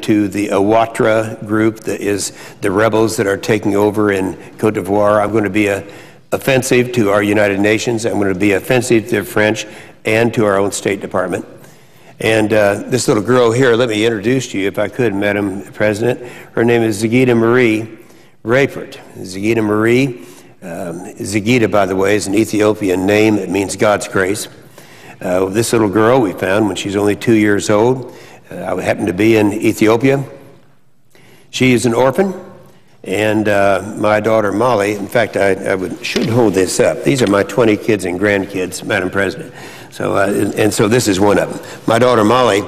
to the Ouattara group, that is the rebels that are taking over in Côte d'Ivoire. I'm going to be offensive to our United Nations. I'm going to be offensive to the French and to our own State Department. And this little girl here, let me introduce to you, if I could, Madam President. Her name is Zagita Marie Rayford. Zagita Marie. Zagita, by the way, is an Ethiopian name that means God's grace. This little girl we found when she's only 2 years old. I happened to be in Ethiopia. She is an orphan, and my daughter Molly, in fact, should hold this up. These are my 20 kids and grandkids, Madam President. So, and so this is one of them. My daughter Molly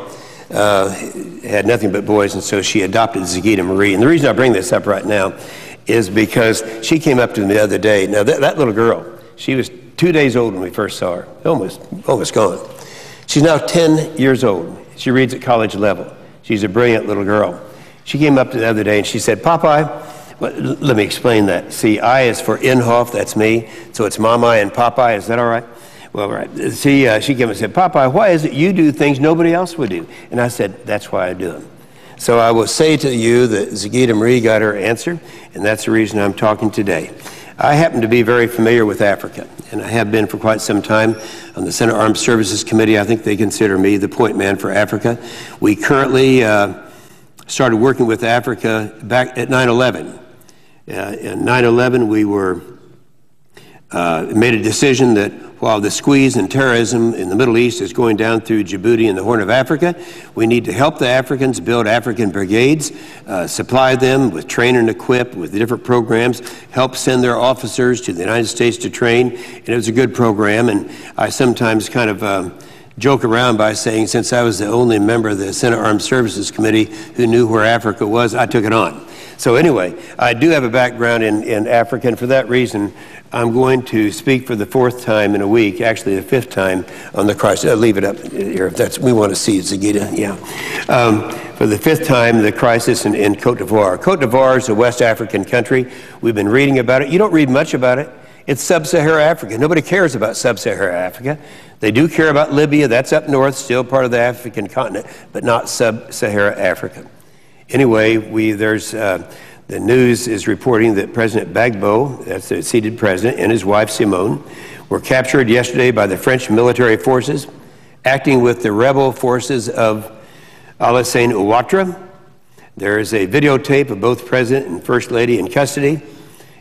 had nothing but boys, and so she adopted Zagita Marie. And the reason I bring this up right now is because she came up to me the other day. Now, that little girl, she was 2 days old when we first saw her, almost gone. She's now 10 years old. She reads at college level. She's a brilliant little girl. She came up to the other day and she said, Popeye, well, let me explain that. See, I is for Inhofe, that's me. So it's Mama and Popeye, is that all right? Well, right. See, she came and said, Popeye, why is it you do things nobody else would do? And I said, that's why I do them. So I will say to you that Zagita Marie got her answer, and that's the reason I'm talking today. I happen to be very familiar with Africa, and I have been for quite some time on the Senate Armed Services Committee. I think they consider me the point man for Africa. We currently started working with Africa back at 9/11. In 9/11, we made a decision that while the squeeze and terrorism in the Middle East is going down through Djibouti and the Horn of Africa, we need to help the Africans build African brigades, supply them with train and equip with the different programs, help send their officers to the United States to train. And it was a good program. And I sometimes kind of joke around by saying, since I was the only member of the Senate Armed Services Committee who knew where Africa was, I took it on. So anyway, I do have a background in Africa, and for that reason, I'm going to speak for the 4th time in a week, actually the 5th time on the crisis. I'll leave it up here if we want to see it, Zagita, yeah. For the 5th time, the crisis in Côte d'Ivoire. Côte d'Ivoire is a West African country. We've been reading about it. You don't read much about it. It's sub-Saharan Africa. Nobody cares about sub-Saharan Africa. They do care about Libya. That's up north, still part of the African continent, but not sub-Saharan Africa. Anyway, the news is reporting that President Gbagbo, that's the seated president, and his wife Simone were captured yesterday by the French military forces, acting with the rebel forces of Alassane Ouattara. There is a videotape of both President and First Lady in custody.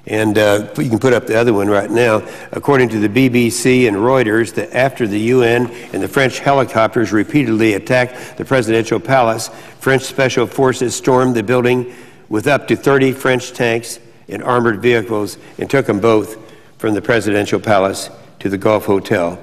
And you can put up the other one right now. According to the BBC and Reuters, that after the UN and the French helicopters repeatedly attacked the presidential palace, French special forces stormed the building with up to 30 French tanks and armored vehicles and took them both from the presidential palace to the Gulf Hotel,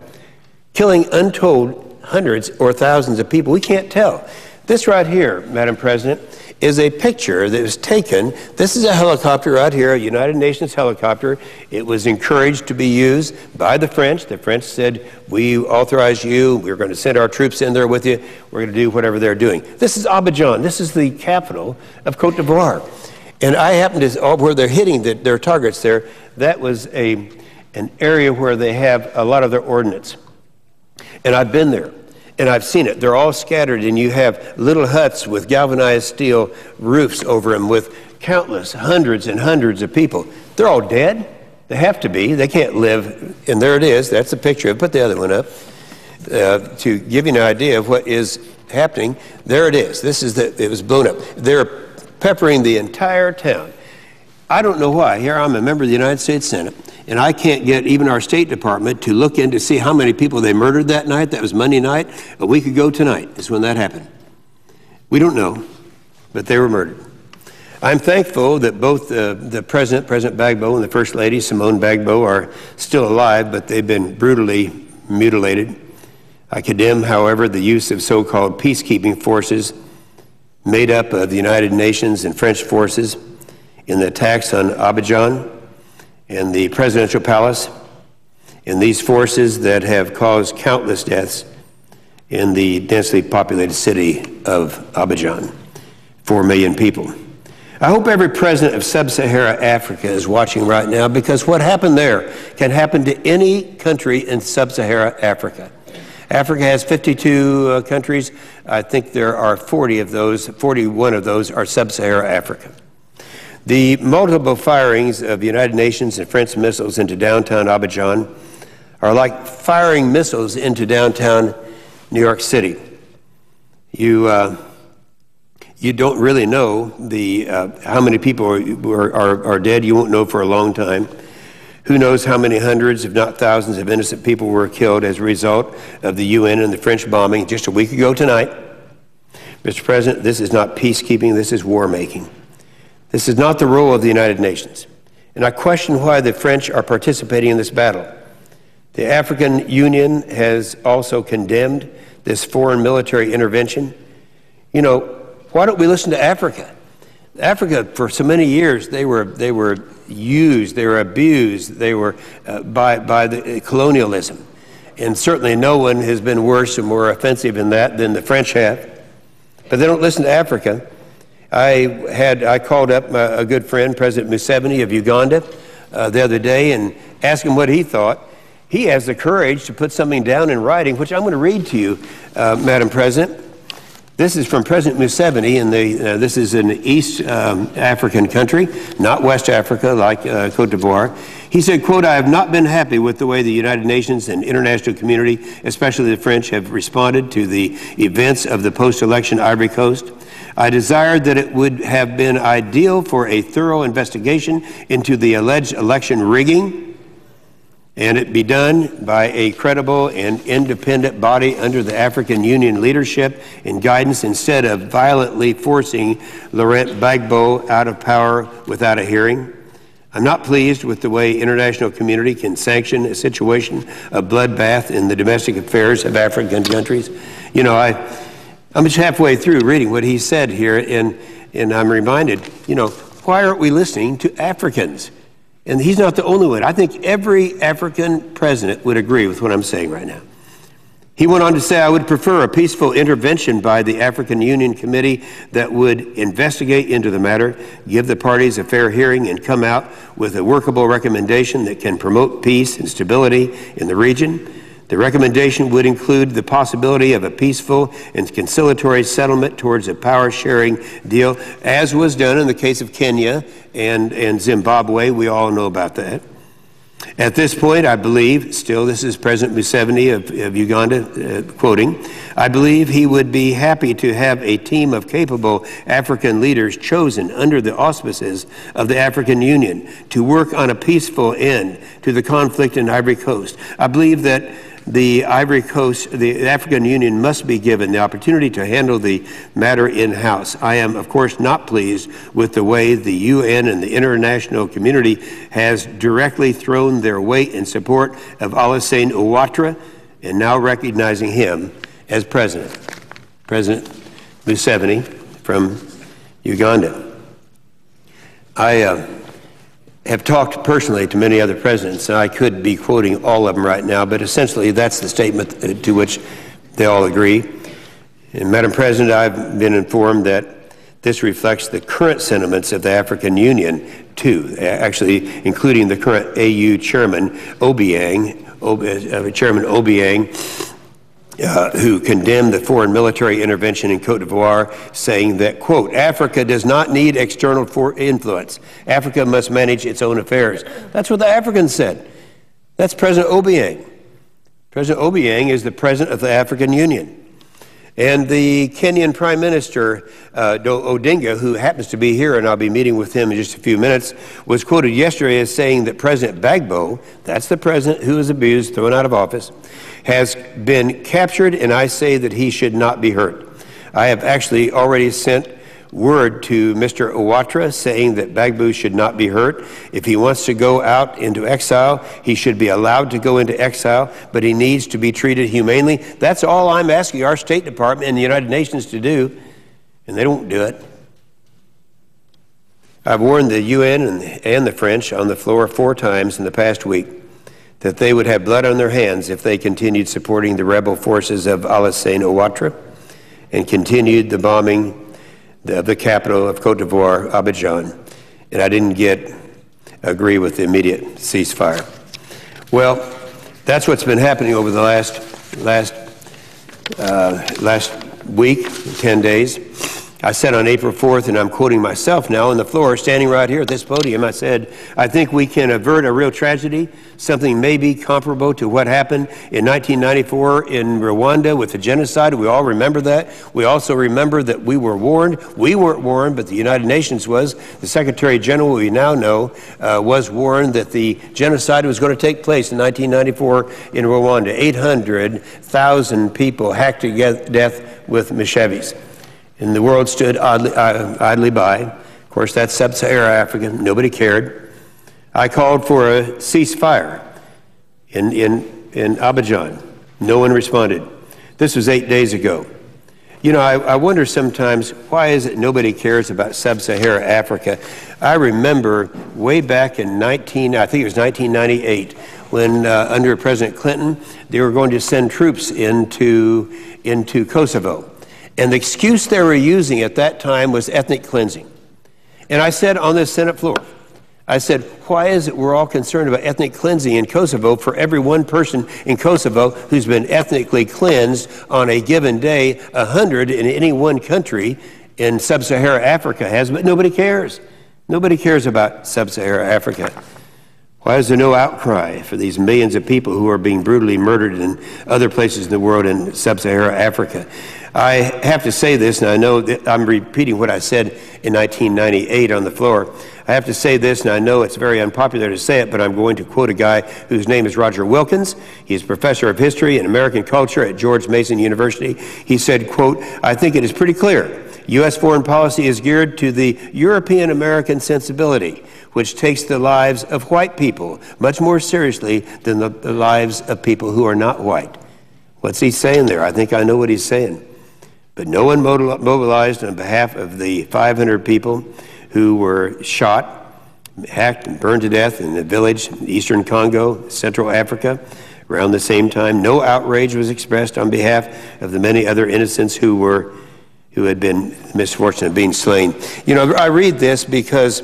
killing untold hundreds or thousands of people. We can't tell. This right here, Madam President, is a picture that was taken. This is a helicopter right here, a United Nations helicopter. It was encouraged to be used by the French. The French said, we authorize you. We're going to send our troops in there with you. We're going to do whatever they're doing. This is Abidjan. This is the capital of Côte d'Ivoire. And I happen to, where they're hitting their targets there, that was an area where they have a lot of their ordnance. And I've been there. And I've seen it. They're all scattered, and you have little huts with galvanized steel roofs over them with countless hundreds and hundreds of people. They're all dead. They have to be. They can't live. And there it is. That's the picture. Put the other one up to give you an idea of what is happening. There it is. It was blown up. They're peppering the entire town. I don't know why. Here I'm a member of the United States Senate, and I can't get even our State Department to look in to see how many people they murdered that night. That was Monday night. A week ago tonight is when that happened. We don't know, but they were murdered. I'm thankful that both the President Gbagbo, and the First Lady, Simone Gbagbo, are still alive, but they've been brutally mutilated. I condemn, however, the use of so-called peacekeeping forces made up of the United Nations and French forces in the attacks on Abidjan and the presidential palace, and these forces that have caused countless deaths in the densely populated city of Abidjan, 4 million people. I hope every president of sub-Saharan Africa is watching right now, because what happened there can happen to any country in sub-Saharan Africa. Africa has 52 countries. I think there are 41 of those are sub-Saharan Africa. The multiple firings of United Nations and French missiles into downtown Abidjan are like firing missiles into downtown New York City. You don't really know how many people are dead. You won't know for a long time. Who knows how many hundreds, if not thousands, of innocent people were killed as a result of the UN and the French bombing just a week ago tonight. Mr. President, this is not peacekeeping, this is war-making. This is not the role of the United Nations. And I question why the French are participating in this battle. The African Union has also condemned this foreign military intervention. You know, why don't we listen to Africa? Africa, for so many years, they were used, they were abused, they were by the colonialism. And certainly no one has been worse and more offensive in that than the French have. But they don't listen to Africa. I called up a good friend, President Museveni of Uganda, the other day and asked him what he thought. He has the courage to put something down in writing, which I'm going to read to you, Madam President. This is from President Museveni, and this is an East African country, not West Africa like Cote d'Ivoire. He said, quote, "I have not been happy with the way the United Nations and international community, especially the French, have responded to the events of the post-election Ivory Coast. I desired that it would have been ideal for a thorough investigation into the alleged election rigging, and it be done by a credible and independent body under the African Union leadership and guidance instead of violently forcing Laurent Gbagbo out of power without a hearing. I'm not pleased with the way international community can sanction a situation of bloodbath in the domestic affairs of African countries." You know, I'm just halfway through reading what he said here, and I'm reminded, you know, why aren't we listening to Africans? And he's not the only one. I think every African president would agree with what I'm saying right now. He went on to say, "I would prefer a peaceful intervention by the African Union Committee that would investigate into the matter, give the parties a fair hearing, and come out with a workable recommendation that can promote peace and stability in the region. The recommendation would include the possibility of a peaceful and conciliatory settlement towards a power-sharing deal, as was done in the case of Kenya and Zimbabwe. We all know about that. At this point, I believe," still this is President Museveni of Uganda quoting, "I believe he would be happy to have a team of capable African leaders chosen under the auspices of the African Union to work on a peaceful end to the conflict in Ivory Coast. I believe that the African Union must be given the opportunity to handle the matter in-house. I am, of course, not pleased with the way the UN and the international community has directly thrown their weight in support of Alassane Ouattara and now recognizing him as president." President Museveni from Uganda. I have talked personally to many other presidents, and I could be quoting all of them right now, but essentially that's the statement to which they all agree. And Madam President, I've been informed that this reflects the current sentiments of the African Union too, actually including the current AU Chairman Obiang, who condemned the foreign military intervention in Cote d'Ivoire, saying that, quote, "Africa does not need external influence. Africa must manage its own affairs." That's what the Africans said. That's President Obiang. President Obiang is the president of the African Union. And the Kenyan Prime Minister, Odinga, who happens to be here, and I'll be meeting with him in just a few minutes, was quoted yesterday as saying that President Gbagbo, that's the president who was abused, thrown out of office, has been captured, and I say that he should not be hurt. I have actually already sent word to Mr. Ouattara saying that Gbagbo should not be hurt. If he wants to go out into exile, he should be allowed to go into exile, but he needs to be treated humanely. That's all I'm asking our State Department and the United Nations to do, and they don't do it. I've warned the UN and the French on the floor 4 times in the past week that they would have blood on their hands if they continued supporting the rebel forces of Alassane Ouattara and continued the bombing of the capital of Cote d'Ivoire, Abidjan, and I didn't agree with the immediate ceasefire. Well, that's what's been happening over the last last week, 10 days. I said on April 4th, and I'm quoting myself now on the floor, standing right here at this podium, I said, I think we can avert a real tragedy, something maybe comparable to what happened in 1994 in Rwanda with the genocide. We all remember that. We also remember that we were warned. We weren't warned, but the United Nations was. The Secretary General, we now know, was warned that the genocide was going to take place in 1994 in Rwanda. 800,000 people hacked to death with machetes. And the world stood idly by. Of course, that's sub-Saharan Africa. Nobody cared. I called for a ceasefire in Abidjan. No one responded. This was 8 days ago. You know, I wonder sometimes, why is it nobody cares about sub-Saharan Africa? I remember way back in I think it was 1998, when under President Clinton, they were going to send troops into Kosovo. And the excuse they were using at that time was ethnic cleansing. And I said on this Senate floor, I said, why is it we're all concerned about ethnic cleansing in Kosovo for every one person in Kosovo who's been ethnically cleansed on a given day, 100 in any one country in sub-Saharan Africa has, but nobody cares. Nobody cares about sub-Saharan Africa. Why is there no outcry for these millions of people who are being brutally murdered in other places in the world in sub-Saharan Africa? I have to say this, and I know that I'm repeating what I said in 1998 on the floor. I have to say this, and I know it's very unpopular to say it, but I'm going to quote a guy whose name is Roger Wilkins. He's professor of history and American culture at George Mason University. He said, quote, I think it is pretty clear U.S. foreign policy is geared to the European-American sensibility, which takes the lives of white people much more seriously than the lives of people who are not white. What's he saying there? I think I know what he's saying. But no one mobilized on behalf of the 500 people who were shot, hacked, and burned to death in a village in eastern Congo, Central Africa, around the same time. No outrage was expressed on behalf of the many other innocents who had been misfortunate of being slain. You know, I read this because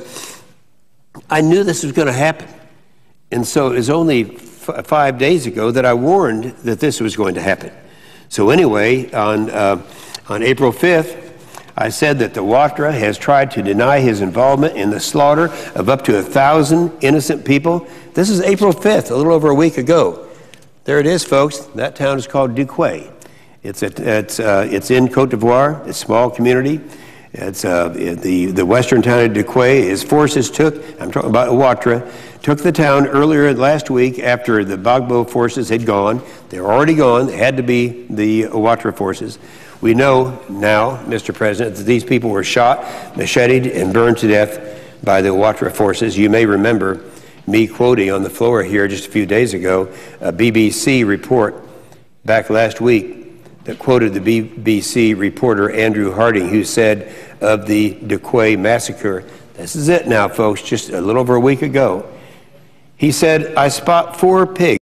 I knew this was going to happen. And so it was only 5 days ago that I warned that this was going to happen. So anyway, on April 5th, I said that the Ouattara has tried to deny his involvement in the slaughter of up to 1,000 innocent people. This is April 5th, a little over a week ago. There it is, folks. That town is called Duquay. It's in Côte d'Ivoire, a small community. It's the western town of Duquay. His forces I'm talking about Ouattara, took the town earlier last week after the Gbagbo forces had gone. They were already gone. They had to be the Ouattara forces. We know now, Mr. President, that these people were shot, macheted, and burned to death by the Ouattara forces. You may remember me quoting on the floor here just a few days ago a BBC report back last week that quoted the BBC reporter Andrew Harding, who said of the Duquay massacre, this is it now, folks, just a little over a week ago. He said, I spot 4 pigs